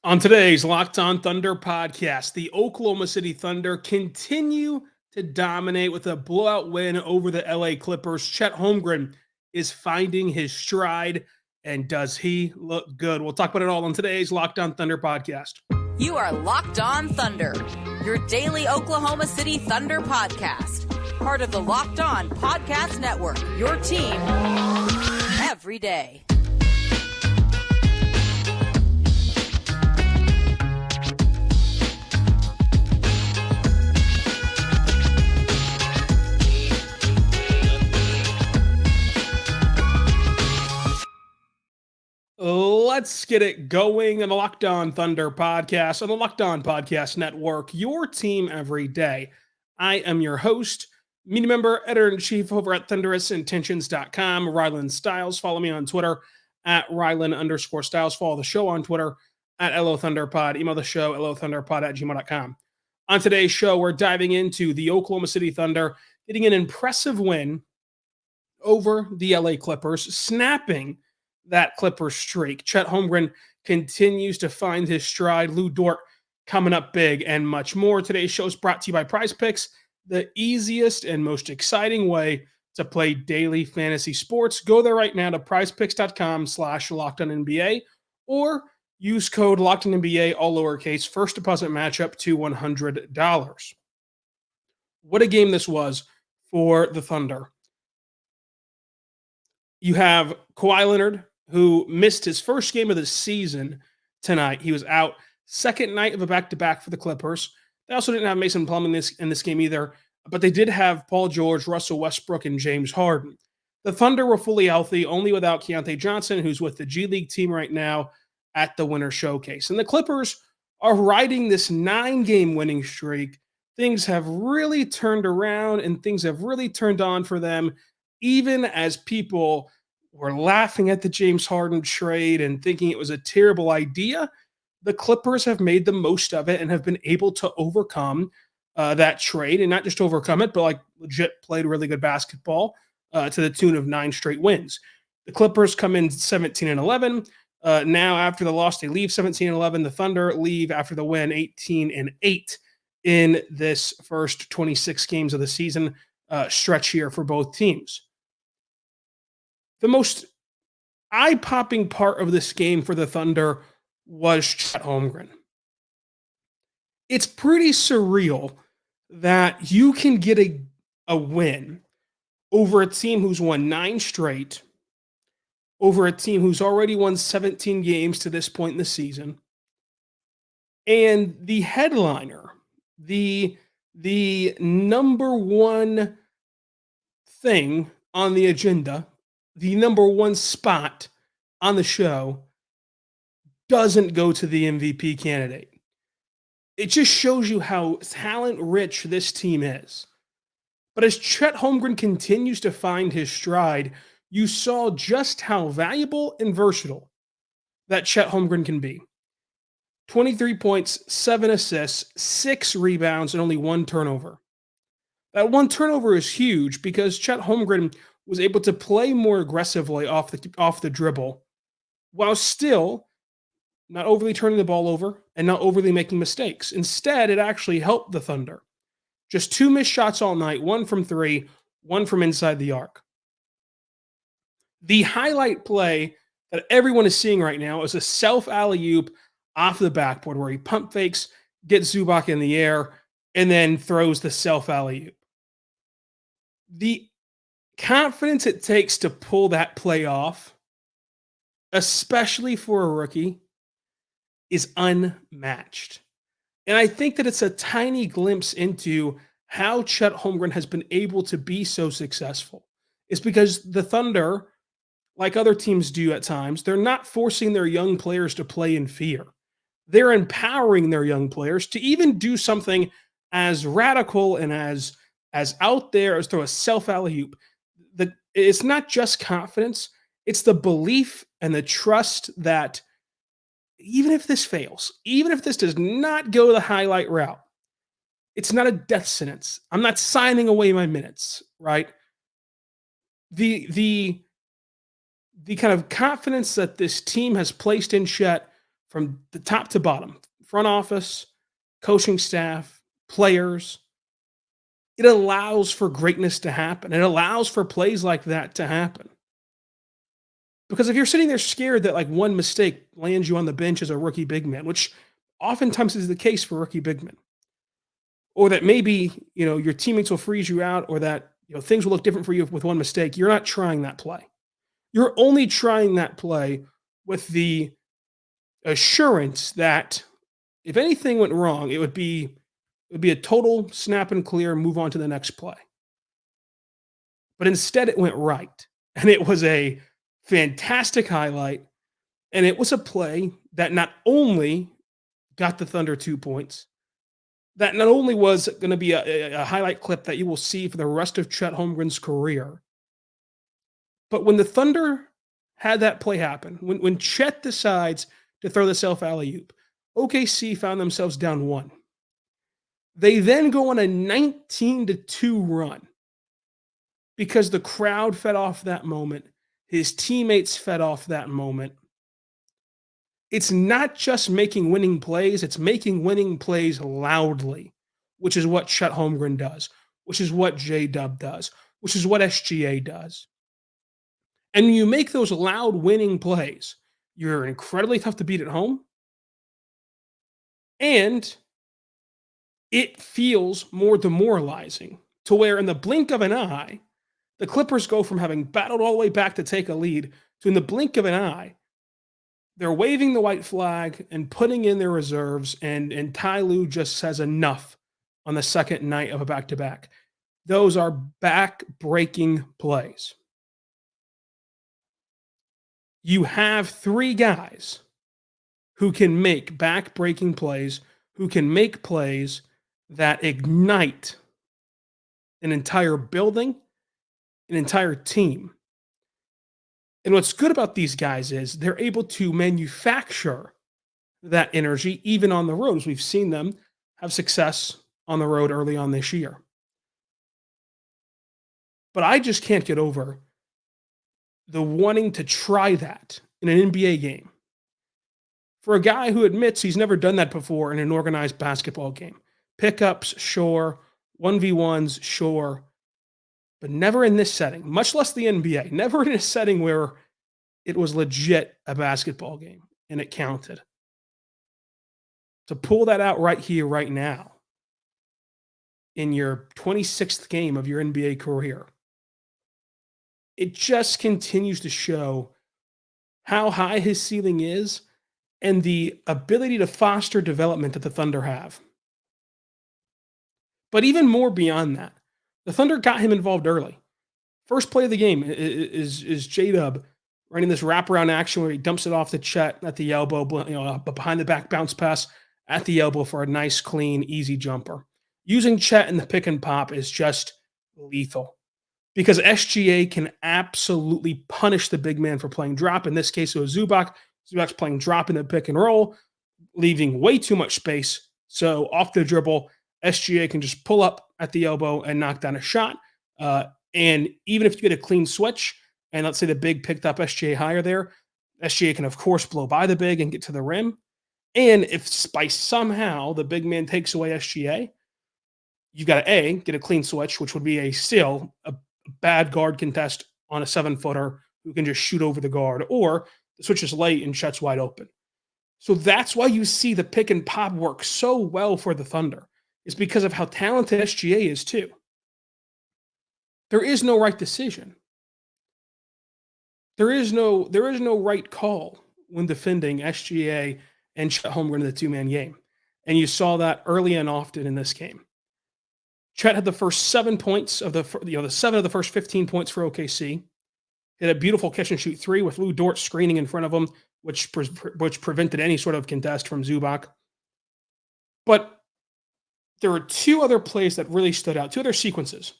On today's Locked On Thunder podcast, the Oklahoma City Thunder continue to dominate with a blowout win over the LA Clippers. Chet Holmgren is finding his stride, and does he look good? We'll talk about it all on today's Locked On Thunder podcast. You are Locked On Thunder, your daily Oklahoma City Thunder podcast. Part of the Locked On Podcast Network, your team every day. Let's get it going on the Locked On Thunder podcast on the Locked On Podcast Network, your team every day. I am your host, media member, editor-in-chief over at thunderousintentions.com, Rylan Stiles. Follow me on Twitter at Rylan_Stiles. Follow the show on Twitter at LOThunderPod. Email the show, LOThunderPod@gmail.com. On today's show, we're diving into the Oklahoma City Thunder getting an impressive win over the LA Clippers, snapping that Clippers streak. Chet Holmgren continues to find his stride. Dort coming up big, and much more. Today's show is brought to you by PrizePicks, the easiest and most exciting way to play daily fantasy sports. Go there right now to prizepicks.com/LockedOnNBA or use code LockedOnNBA, all lowercase, first deposit matchup to $100. What a game this was for the Thunder. You have Kawhi Leonard, who missed his first game of the season tonight. He was out second night of a back-to-back for the Clippers. They also didn't have Mason Plum in this game either, but they did have Paul George, Russell Westbrook, and James Harden. The Thunder were fully healthy, only without Keontae Johnson, who's with the G League team right now at the Winter Showcase. And the Clippers are riding this 9-game winning streak. Things have really turned around, and things have really turned on for them, even as people were laughing at the James Harden trade and thinking it was a terrible idea. The Clippers have made the most of it and have been able to overcome that trade, and not just overcome it, but legit played really good basketball to the tune of 9 straight wins. The Clippers come in 17-11. Now after the loss, they leave 17-11. The Thunder leave after the win 18-8 in this first 26 games of the season stretch here for both teams. The most eye-popping part of this game for the Thunder was Chet Holmgren. It's pretty surreal that you can get a win over a team who's won 9 straight, over a team who's already won 17 games to this point in the season, and the headliner, the number one thing on the agenda, the number one spot on the show, doesn't go to the MVP candidate. It just shows you how talent-rich this team is. But as Chet Holmgren continues to find his stride, you saw just how valuable and versatile that Chet Holmgren can be. 23 points, 7 assists, 6 rebounds, and only 1 turnover. That 1 turnover is huge because Chet Holmgren was able to play more aggressively off the dribble while still not overly turning the ball over and not overly making mistakes. Instead, it actually helped the Thunder. Just 2 missed shots all night, 1 from 3, 1 from inside the arc. The highlight play that everyone is seeing right now is a self alley-oop off the backboard where he pump fakes, gets Zubac in the air, and then throws the self alley-oop. The confidence it takes to pull that play off, especially for a rookie, is unmatched. And I think that it's a tiny glimpse into how Chet Holmgren has been able to be so successful. It's because the Thunder, like other teams do at times, they're not forcing their young players to play in fear. They're empowering their young players to even do something as radical and as out there as throw a self alley-oop. It's not just confidence, it's the belief and the trust that even if this fails, even if this does not go the highlight route, it's not a death sentence. I'm not signing away my minutes, right? The kind of confidence that this team has placed in Chet from the top to bottom, front office, coaching staff, players. It allows for greatness to happen. It allows for plays like that to happen. Because if you're sitting there scared that like one mistake lands you on the bench as a rookie big man, which oftentimes is the case for rookie big men, or that maybe, your teammates will freeze you out, or that, things will look different for you with one mistake, you're not trying that play. You're only trying that play with the assurance that if anything went wrong, it would be a total snap and clear, move on to the next play. But instead it went right. And it was a fantastic highlight. And it was a play that not only got the Thunder 2 points, that not only was going to be a highlight clip that you will see for the rest of Chet Holmgren's career, but when the Thunder had that play happen, when Chet decides to throw the self alley-oop, OKC found themselves down 1. They then go on a 19-2 run because the crowd fed off that moment. His teammates fed off that moment. It's not just making winning plays, it's making winning plays loudly, which is what Chet Holmgren does, which is what J-Dub does, which is what SGA does. And when you make those loud winning plays, you're incredibly tough to beat at home. And it feels more demoralizing to where in the blink of an eye, the Clippers go from having battled all the way back to take a lead to in the blink of an eye, they're waving the white flag and putting in their reserves, and Ty Lue just says enough on the second night of a back-to-back. Those are back-breaking plays. You have 3 guys who can make back-breaking plays, who can make plays that ignite an entire building, an entire team. And what's good about these guys is they're able to manufacture that energy even on the road, as we've seen them have success on the road early on this year. But I just can't get over the wanting to try that in an NBA game. For a guy who admits he's never done that before in an organized basketball game. Pickups, sure. 1v1s, sure. But never in this setting, much less the NBA. Never in a setting where it was legit a basketball game and it counted. To pull that out right here, right now, in your 26th game of your NBA career, it just continues to show how high his ceiling is and the ability to foster development that the Thunder have. But even more beyond that, the Thunder got him involved early. First play of the game is J-Dub running this wraparound action where he dumps it off to Chet at the elbow, behind the back bounce pass at the elbow for a nice, clean, easy jumper. Using Chet in the pick and pop is just lethal because SGA can absolutely punish the big man for playing drop. In this case, it was Zubac. Zubac's playing drop in the pick and roll, leaving way too much space. So off the dribble, SGA can just pull up at the elbow and knock down a shot. And even if you get a clean switch, and let's say the big picked up SGA higher there, SGA can, of course, blow by the big and get to the rim. And if by somehow the big man takes away SGA, you've got to get a clean switch, which would be a bad guard contest on a 7-footer who can just shoot over the guard, or the switch is late and Chet's wide open. So that's why you see the pick and pop work so well for the Thunder. It's because of how talented SGA is too. There is no right decision. There is no right call when defending SGA and Chet Holmgren in the 2-man game. And you saw that early and often in this game. Chet had the first 7 points of the 7 of the first 15 points for OKC. Hit a beautiful catch and shoot 3 with Dort screening in front of him, which prevented any sort of contest from Zubac. But there were 2 other plays that really stood out, 2 other sequences.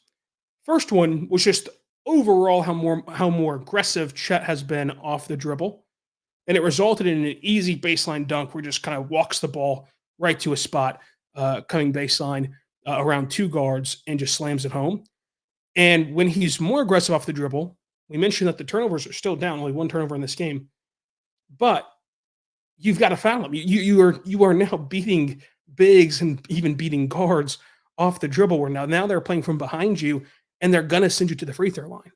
First one was just overall how more aggressive Chet has been off the dribble. And it resulted in an easy baseline dunk where he just kind of walks the ball right to a spot, coming baseline around 2 guards and just slams it home. And when he's more aggressive off the dribble, we mentioned that the turnovers are still down, only 1 turnover in this game. But you've got to foul them. You are now beating bigs and even beating guards off the dribble. Where now they're playing from behind you, and they're gonna send you to the free throw line.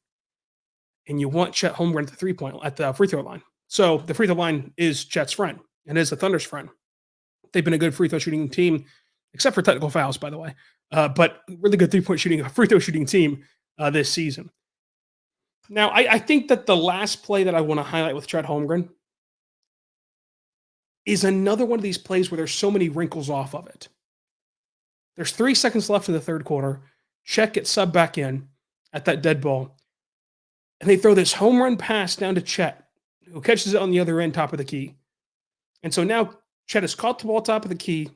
And you want Chet Holmgren at the free throw line. So the free throw line is Chet's friend and is the Thunder's friend. They've been a good free throw shooting team, except for technical fouls, by the way. But really good free throw shooting team this season. Now, I think that the last play that I want to highlight with Chet Holmgren is another one of these plays where there's so many wrinkles off of it. There's 3 seconds left in the third quarter. Chet gets subbed back in at that dead ball. And they throw this home run pass down to Chet, who catches it on the other end, top of the key. And so now Chet has caught the ball top of the key,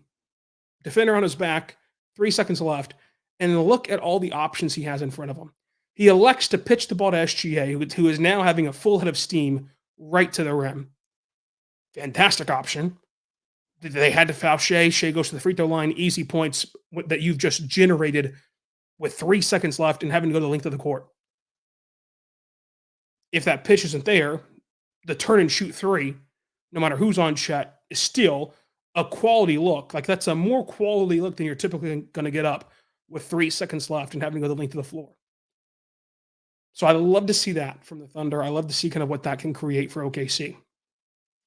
defender on his back, 3 seconds left, and look at all the options he has in front of him. He elects to pitch the ball to SGA, who is now having a full head of steam right to the rim. Fantastic option. They had to foul Shai. Shai goes to the free throw line, easy points that you've just generated with 3 seconds left and having to go the length of the court. If that pitch isn't there, the turn and shoot three, no matter who's on Chet, is still a quality look. Like, that's a more quality look than you're typically going to get up with 3 seconds left and having to go the length of the floor. So I love to see that from the Thunder. I love to see kind of what that can create for OKC.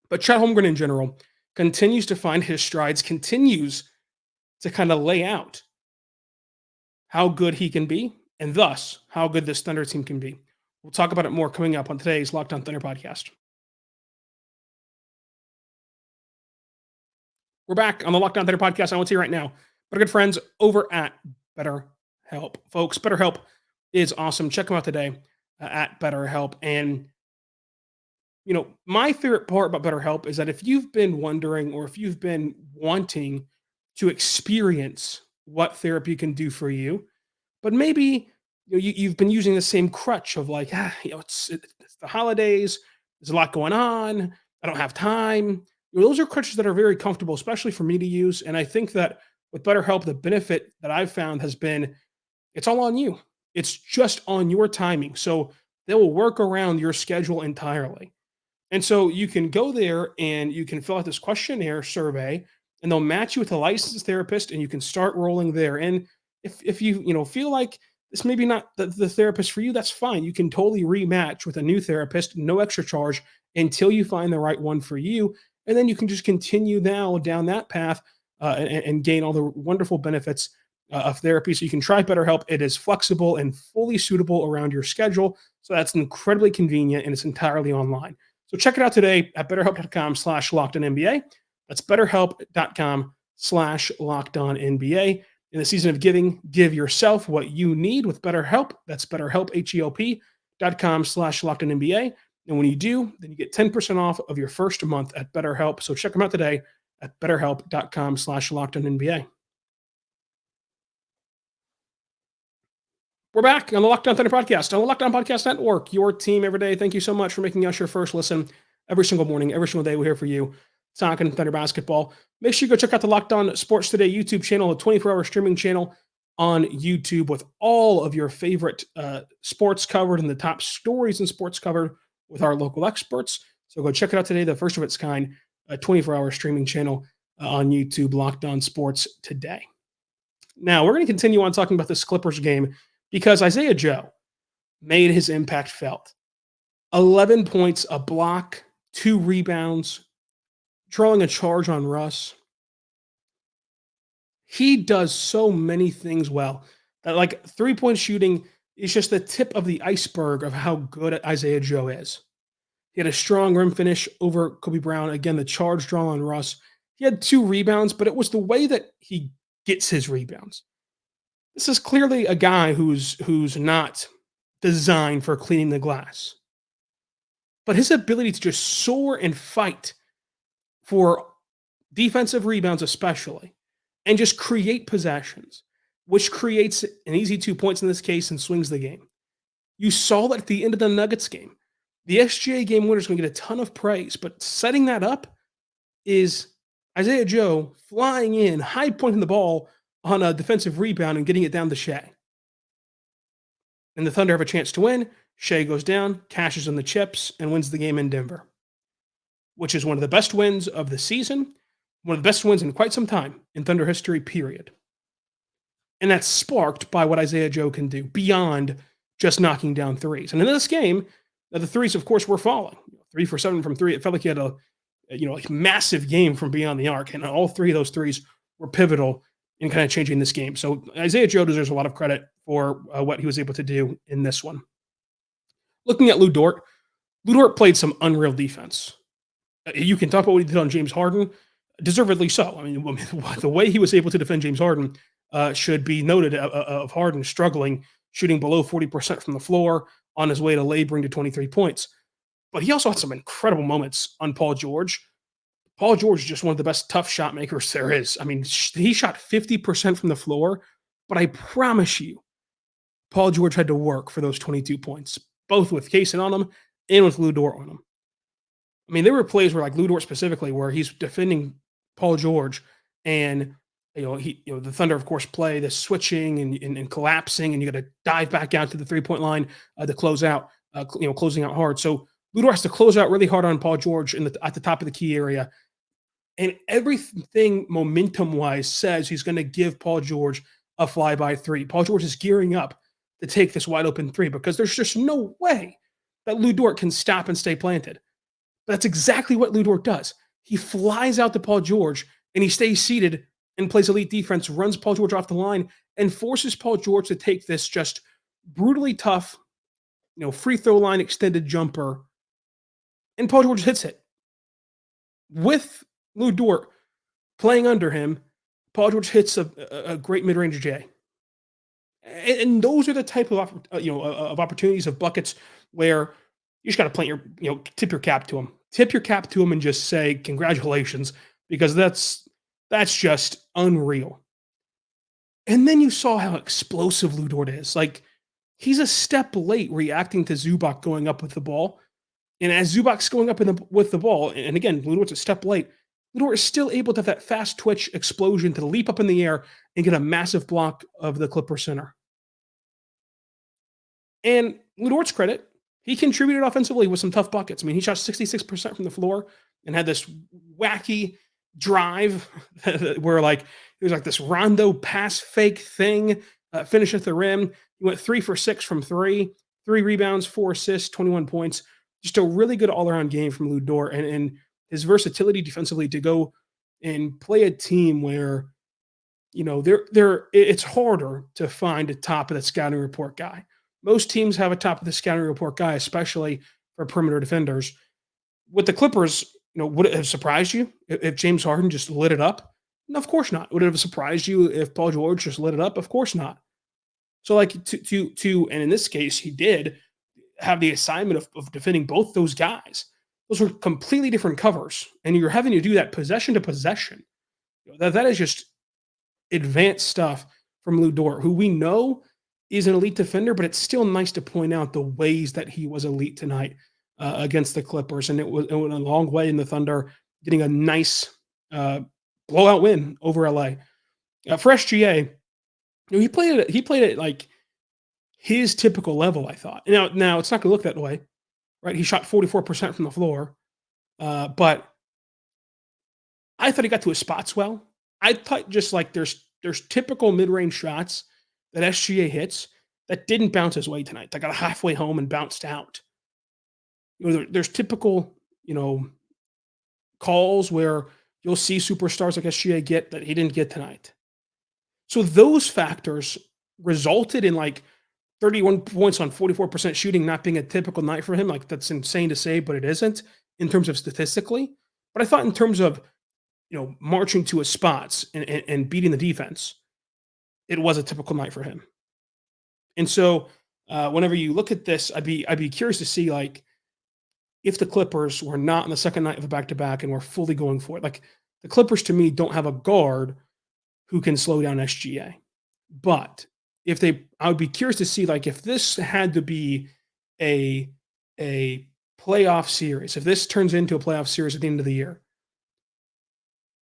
But Chet Holmgren in general continues to find his strides, continues to kind of lay out how good he can be, and thus how good this Thunder team can be. We'll talk about it more coming up on today's Locked On Thunder podcast. We're back on the Locked On Thunder podcast. I want to tell you right now, but our good friends over at BetterHelp. Folks, BetterHelp is awesome. Check them out today at BetterHelp. And, you know, my favorite part about BetterHelp is that if you've been wondering or if you've been wanting to experience what therapy can do for you, but maybe you've been using the same crutch of like, it's the holidays, there's a lot going on, I don't have time. Those are crutches that are very comfortable, especially for me to use. And I think that with BetterHelp, the benefit that I've found has been it's all on you. It's just on your timing. So they will work around your schedule entirely. And so you can go there and you can fill out this questionnaire survey, and they'll match you with a licensed therapist, and you can start rolling there. And if you feel like this maybe not the therapist for you, that's fine. You can totally rematch with a new therapist, no extra charge, until you find the right one for you. And then you can just continue now down that path and gain all the wonderful benefits of therapy. So you can try BetterHelp. It is flexible and fully suitable around your schedule. So that's incredibly convenient, and it's entirely online. So check it out today at betterhelp.com/lockedonnba. That's betterhelp.com/lockedonnba. In the season of giving, give yourself what you need with BetterHelp. That's betterhelp, HELP.com/lockedonnba. And when you do, then you get 10% off of your first month at BetterHelp. So check them out today at betterhelp.com/lockedonnba. We're back on the Locked On Thunder podcast, on the Locked On Podcast Network, your team every day. Thank you so much for making us your first listen every single morning, every single day. We're here for you, talking Thunder basketball. Make sure you go check out the Locked On Sports Today YouTube channel, a 24-hour streaming channel on YouTube with all of your favorite sports covered and the top stories in sports covered with our local experts. So go check it out today, the first of its kind, a 24-hour streaming channel on YouTube, Locked On Sports Today. Now, we're going to continue on talking about this Clippers game because Isaiah Joe made his impact felt. 11 points, a block, 2 rebounds, drawing a charge on Russ. He does so many things well. Like, three-point shooting is just the tip of the iceberg of how good Isaiah Joe is. He had a strong rim finish over Kobe Brown. Again, the charge draw on Russ. He had 2 rebounds, but it was the way that he gets his rebounds. This is clearly a guy who's not designed for cleaning the glass. But his ability to just soar and fight for defensive rebounds especially, and just create possessions, which creates an easy 2 points in this case and swings the game. You saw that at the end of the Nuggets game. The SGA game winner is going to get a ton of praise, but setting that up is Isaiah Joe flying in, high pointing the ball on a defensive rebound and getting it down to Shai. And the Thunder have a chance to win. Shai goes down, cashes in the chips, and wins the game in Denver. which is one of the best wins of the season, one of the best wins in quite some time in Thunder history, period. And that's sparked by what Isaiah Joe can do beyond just knocking down threes. And in this game, the threes, of course, were falling. 3 for 7 from three. It felt like he had a massive game from beyond the arc, and all 3 of those threes were pivotal in kind of changing this game. So Isaiah Joe deserves a lot of credit for what he was able to do in this one. Looking at Lou Dort played some unreal defense. You can talk about what he did on James Harden, deservedly so. I mean, the way he was able to defend James Harden should be noted of Harden struggling, shooting below 40% from the floor on his way to laboring to 23 points. But he also had some incredible moments on Paul George. Paul George is just one of the best tough shot makers there is. I mean, he shot 50% from the floor, but I promise you, Paul George had to work for those 22 points, both with Cason on him and with Lou Dort on him. I mean, there were plays where, like Lou Dort specifically, where he's defending Paul George, and the Thunder, of course, play the switching and collapsing, and you got to dive back out to the 3-point line to close out, closing out hard. So Lou Dort has to close out really hard on Paul George at the top of the key area. And everything momentum-wise says he's going to give Paul George a flyby 3. Paul George is gearing up to take this wide-open 3 because there's just no way that Lou Dort can stop and stay planted. But that's exactly what Lou Dort does. He flies out to Paul George, and he stays seated and plays elite defense, runs Paul George off the line, and forces Paul George to take this just brutally tough, free throw line extended jumper. And Paul George hits it. With Lou Dort playing under him, Paul George hits a great mid-range J. And those are the type of of opportunities, of buckets, where you just got to plant tip your cap to him. Tip your cap to him and just say congratulations, because that's just unreal. And then you saw how explosive Lou Dort is. Like, he's a step late reacting to Zubac going up with the ball. And as Zubac's going up with the ball, and again, Lou Dort's a step late, Lou Dort is still able to have that fast twitch explosion to leap up in the air and get a massive block of the Clipper center. And Lou Dort's credit, he contributed offensively with some tough buckets. I mean, he shot 66% from the floor and had this wacky drive where it was like this rondo pass fake thing, finish at the rim. He went 3 for 6 from 3, 3 rebounds, 4 assists, 21 points. Just a really good all-around game from Lou Dort, and his versatility defensively to go and play a team where, it's harder to find a top of the scouting report guy. Most teams have a top of the scouting report guy, especially for perimeter defenders. With the Clippers, would it have surprised you if James Harden just lit it up? No, of course not. Would it have surprised you if Paul George just lit it up? Of course not. So and in this case, he did have the assignment of defending both those guys. Those were completely different covers, and you're having to do that possession to possession. That is just advanced stuff from Lou Dort, who we know is an elite defender, but it's still nice to point out the ways that he was elite tonight against the Clippers, and it went a long way in the Thunder getting a nice blowout win over LA. For SGA, he played it like his typical level, I thought. Now it's not going to look that way, right? He shot 44% from the floor, but I thought he got to his spots well. I thought just like there's typical mid-range shots that SGA hits that didn't bounce his way tonight. That got halfway home and bounced out. There's typical, calls where you'll see superstars like SGA get that he didn't get tonight. So those factors resulted in 31 points on 44% shooting not being a typical night for him. That's insane to say, but it isn't in terms of statistically. But I thought in terms of, marching to his spots and beating the defense, it was a typical night for him. And so whenever you look at this, I'd be curious to see if the Clippers were not on the second night of a back-to-back and were fully going for it. The Clippers to me don't have a guard who can slow down SGA. But I would be curious to see if this had to be a playoff series, if this turns into a playoff series at the end of the year,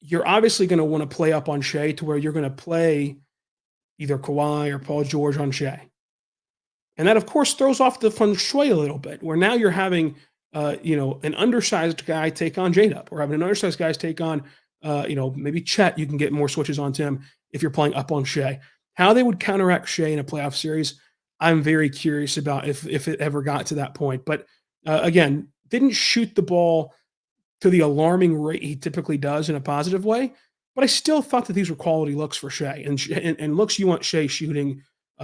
you're obviously going to want to play up on Shai to where you're going to play either Kawhi or Paul George on Shai. And that, of course, throws off the feng shui a little bit, where now you're having an undersized guy take on J-Dub, or having an undersized guy take on, maybe Chet. You can get more switches onto him if you're playing up on Shai. How they would counteract Shai in a playoff series, I'm very curious about if it ever got to that point. But again, didn't shoot the ball to the alarming rate he typically does in a positive way. But I still thought that these were quality looks for Shai, and looks you want Shai shooting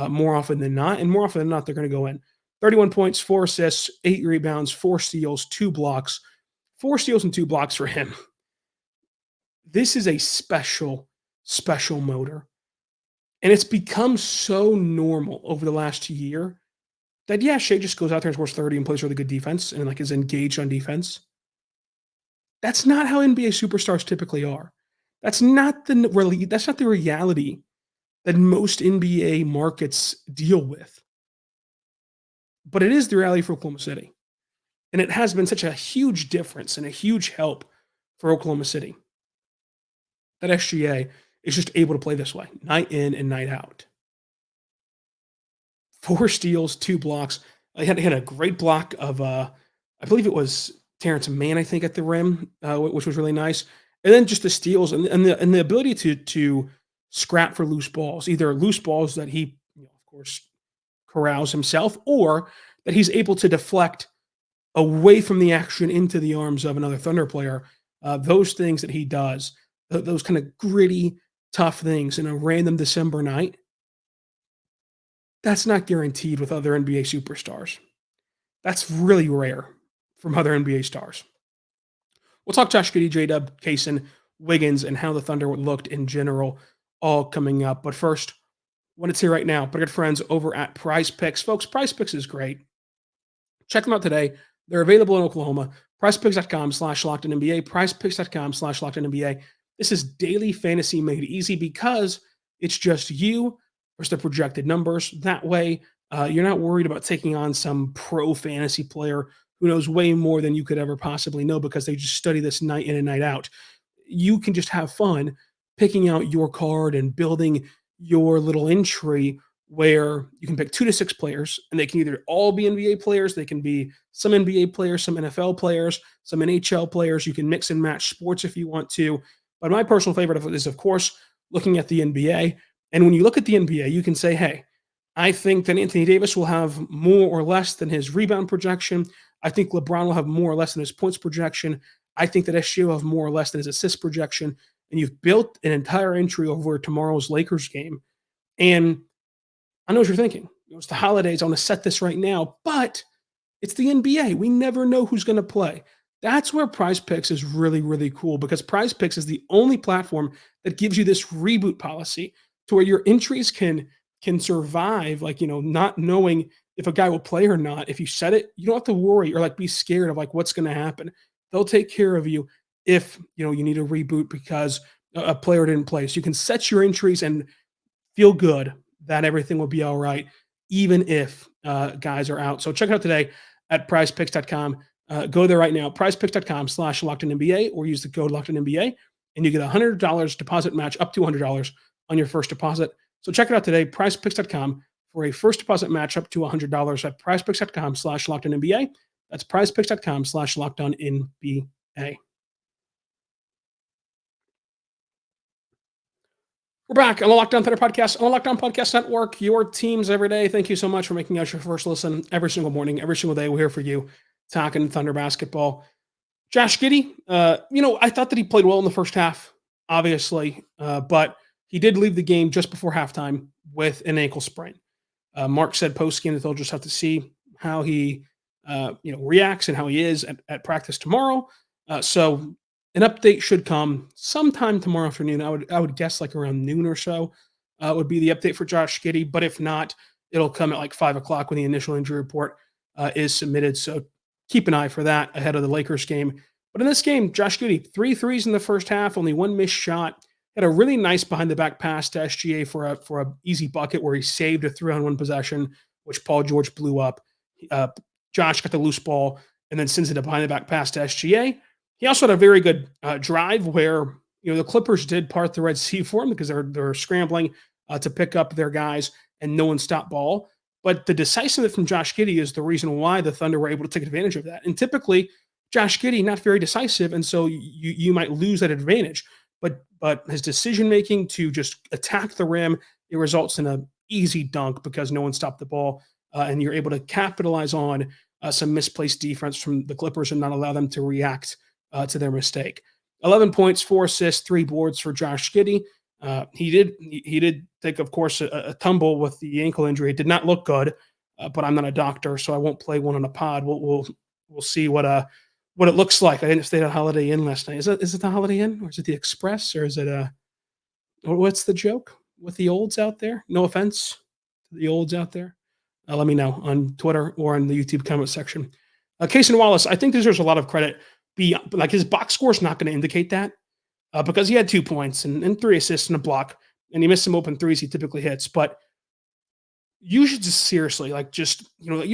more often than not, and more often than not they're going to go in. 31 points, 4 assists, 8 rebounds, 4 steals, 2 blocks. 4 steals and 2 blocks for him. This is a special, special motor. And it's become so normal over the last year that, yeah, Shai just goes out there and scores 30 and plays really good defense and is engaged on defense. That's not how NBA superstars typically are. That's not the reality that most NBA markets deal with. But it is the reality for Oklahoma City. And it has been such a huge difference and a huge help for Oklahoma City that SGA is just able to play this way, night in and night out. 4 steals, 2 blocks. He had a great block of, I believe it was Terrence Mann, I think, at the rim, which was really nice. And then just the steals and the ability to scrap for loose balls, either loose balls that he, of course, corrals himself, or that he's able to deflect away from the action into the arms of another Thunder player. Those things that he does, those kind of gritty, tough things in a random December night, that's not guaranteed with other NBA superstars. That's really rare from other NBA stars. We'll talk Josh Giddey, J-Dub, Cason, Wiggins, and how the Thunder looked in general, all coming up. But first, I want to say right now, my good friends over at PrizePicks. Folks, PrizePicks is great. Check them out today. They're available in Oklahoma. PrizePicks.com/LockedInNBA. PrizePicks.com/LockedInNBA. This is daily fantasy made easy because it's just you versus the projected numbers. That way, you're not worried about taking on some pro fantasy player who knows way more than you could ever possibly know because they just study this night in and night out. You can just have fun picking out your card and building your little entry where you can pick 2 to 6 players, and they can either all be NBA players, they can be some NBA players, some NFL players, some NHL players. You can mix and match sports if you want to. But my personal favorite is, of course, looking at the NBA. And when you look at the NBA, you can say, hey, I think that Anthony Davis will have more or less than his rebound projection. I think LeBron will have more or less than his points projection. I think that SGA will have more or less than his assist projection. And you've built an entire entry over tomorrow's Lakers game. And I know what you're thinking. It's the holidays. I want to set this right now. But it's the NBA. We never know who's going to play. That's where PrizePicks is really, really cool, because PrizePicks is the only platform that gives you this reboot policy to where your entries can survive, not knowing if a guy will play or not. If you set it, you don't have to worry or be scared of what's going to happen. They'll take care of you if you need a reboot because a player didn't play. So you can set your entries and feel good that everything will be all right, even if guys are out. So check it out today at prizepicks.com. Go there right now, prizepicks.com/LockedInNBA, or use the code LockedInNBA, and you get a $100 deposit match up to $100 on your first deposit. So check it out today, prizepicks.com, for a first deposit match up to $100 at prizepicks.com/LockedInNBA. That's prizepicks.com/LockedOnNBA. We're back on the Locked On Thunder podcast, on the Locked On Podcast Network, your teams every day. Thank you so much for making us your first listen every single morning, every single day. We're here for you, talking Thunder basketball. Josh Giddey, I thought that he played well in the first half, obviously, but he did leave the game just before halftime with an ankle sprain. Mark said post-game that they'll just have to see how he reacts and how he is at practice tomorrow. So an update should come sometime tomorrow afternoon. I would guess around noon or so would be the update for Josh Giddey. But if not, it'll come at 5 o'clock when the initial injury report is submitted. So keep an eye for that ahead of the Lakers game. But in this game, Josh Giddey, 3 threes in the first half, only 1 missed shot. Had a really nice behind-the-back pass to SGA for a easy bucket where he saved a 3-on-1 possession, which Paul George blew up. Josh got the loose ball and then sends it a behind-the-back pass to SGA. He also had a very good drive where the Clippers did part the Red Sea for him because they're scrambling to pick up their guys and no one stopped ball. But the decisiveness from Josh Giddey is the reason why the Thunder were able to take advantage of that. And typically, Josh Giddey not very decisive, and so you might lose that advantage. But his decision making to just attack the rim, it results in an easy dunk because no one stopped the ball, and you're able to capitalize on some misplaced defense from the Clippers and not allow them to react to their mistake. 11 points, 4 assists, 3 boards for Josh Giddey. He did take, of course, a tumble with the ankle injury. It did not look good, but I'm not a doctor, so I won't play one on a pod. We'll see what it looks like. I didn't stay at Holiday Inn last night. Is it the Holiday Inn or is it the Express or is it what's the joke with the olds out there? No offense to the olds out there. Let me know on Twitter or in the YouTube comment section. Cason Wallace, I think deserves a lot of credit. Like his box score is not going to indicate that because he had 2 points and 3 assists and a block, and he missed some open threes he typically hits. But you should just seriously you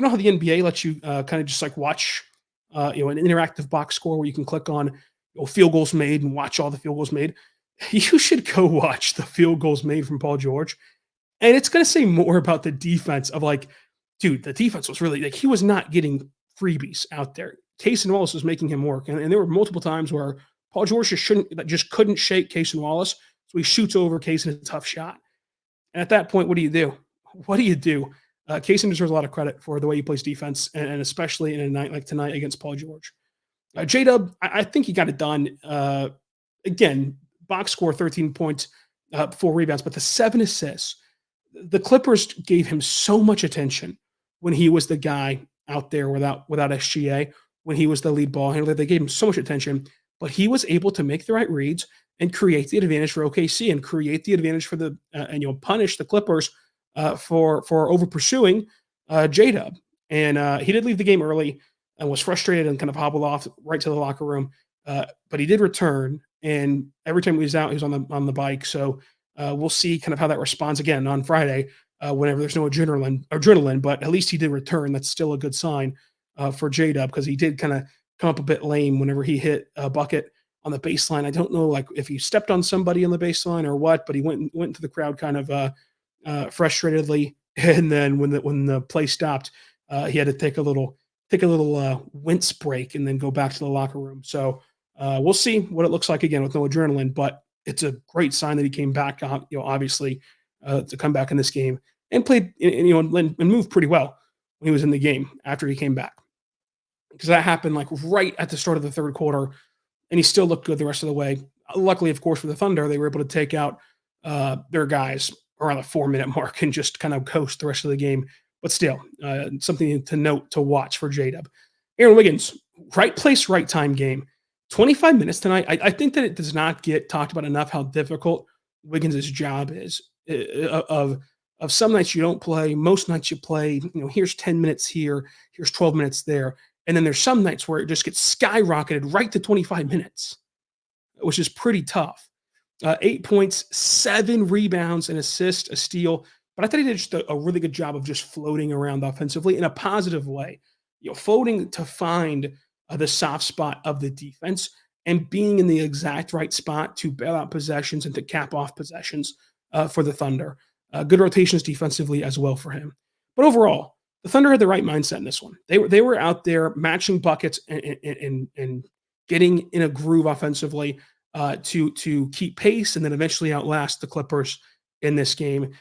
know how the NBA lets you kind of just like watch an interactive box score where you can click on field goals made and watch all the field goals made. You should go watch the field goals made from Paul George. And it's going to say more about the defense of the defense was really he was not getting freebies out there. Cason Wallace was making him work. And there were multiple times where Paul George just couldn't shake Cason Wallace. So he shoots over Cason a tough shot. And at that point, what do you do? Cason deserves a lot of credit for the way he plays defense, and especially in a night like tonight against Paul George. J-Dub, I think he got it done. Again, box score 13 points, 4 rebounds, but the 7 assists. The Clippers gave him so much attention when he was the guy out there without SGA, when he was the lead ball handler. They gave him so much attention, but he was able to make the right reads and create the advantage for OKC and create the advantage for punish the Clippers for over pursuing J-Dub. And he did leave the game early and was frustrated and kind of hobbled off right to the locker room. But he did return, and every time he was out, he was on the bike. So we'll see kind of how that responds again on Friday whenever there's no adrenaline. But at least he did return. That's still a good sign for J-Dub because he did kind of come up a bit lame whenever he hit a bucket on the baseline. I don't know if he stepped on somebody on the baseline or what, but he went into the crowd kind of frustratedly. And then when the play stopped, he had to take a little wince break and then go back to the locker room. So we'll see what it looks like again with no adrenaline, but it's a great sign that he came back, obviously to come back in this game and played, and moved pretty well when he was in the game after he came back, because that happened right at the start of the third quarter, and he still looked good the rest of the way. Luckily, of course, for the Thunder, they were able to take out their guys around the 4-minute mark and just kind of coast the rest of the game. But still, something to note to watch for J-Dub. Aaron Wiggins, right place, right time game. 25 minutes tonight. I think that it does not get talked about enough how difficult Wiggins' job is. Of some nights you don't play, most nights you play. Here's 10 minutes here, here's 12 minutes there, and then there's some nights where it just gets skyrocketed right to 25 minutes, which is pretty tough. 8 points, 7 rebounds, an assist, a steal. But I thought he did just a really good job of just floating around offensively in a positive way. Floating to find the soft spot of the defense and being in the exact right spot to bail out possessions and to cap off possessions for the Thunder. Good rotations defensively as well for him. But overall, the Thunder had the right mindset in this one. They were out there matching buckets and getting in a groove offensively to keep pace and then eventually outlast the Clippers in this game.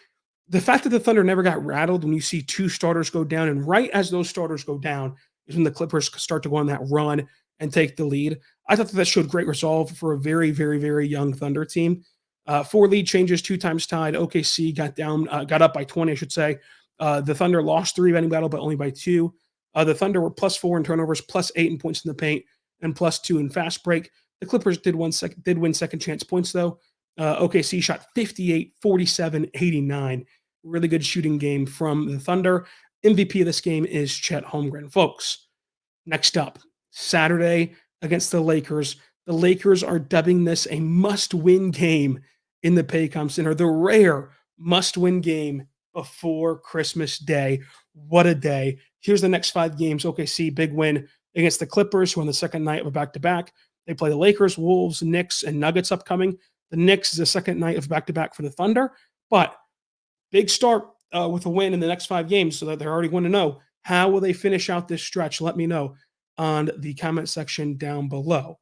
The fact that the Thunder never got rattled when you see 2 starters go down, and right as those starters go down is when the Clippers start to go on that run and take the lead. I thought that showed great resolve for a very, very, very young Thunder team. 4 lead changes, 2 times tied. OKC got up by 20, I should say. The Thunder lost the rebounding battle, but only by 2. The Thunder were +4 in turnovers, +8 in points in the paint, and +2 in fast break. The Clippers did win second chance points, though. OKC shot 58, 47, 89. Really good shooting game from the Thunder. MVP of this game is Chet Holmgren. Folks, next up, Saturday against the Lakers. The Lakers are dubbing this a must-win game in the Paycom Center, the rare must-win game before Christmas Day. What a day. Here's the next 5 games. OKC, big win against the Clippers, who on the second night of a back-to-back. They play the Lakers, Wolves, Knicks, and Nuggets upcoming. The Knicks is the second night of back-to-back for the Thunder, but big start with a win in the next 5 games so that they're already 1-0. How will they finish out this stretch? Let me know on the comment section down below.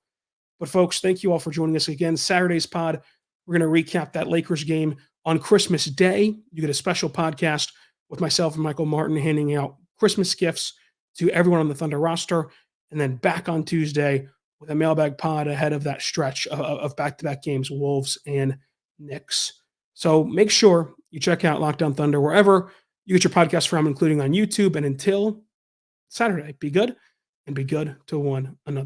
But folks, thank you all for joining us again. Saturday's pod, we're going to recap that Lakers game on Christmas Day. You get a special podcast with myself and Michael Martin handing out Christmas gifts to everyone on the Thunder roster. And then back on Tuesday with a mailbag pod ahead of that stretch of back-to-back games, Wolves and Knicks. So make sure you check out Locked On Thunder wherever you get your podcast from, including on YouTube. And until Saturday, be good and be good to one another.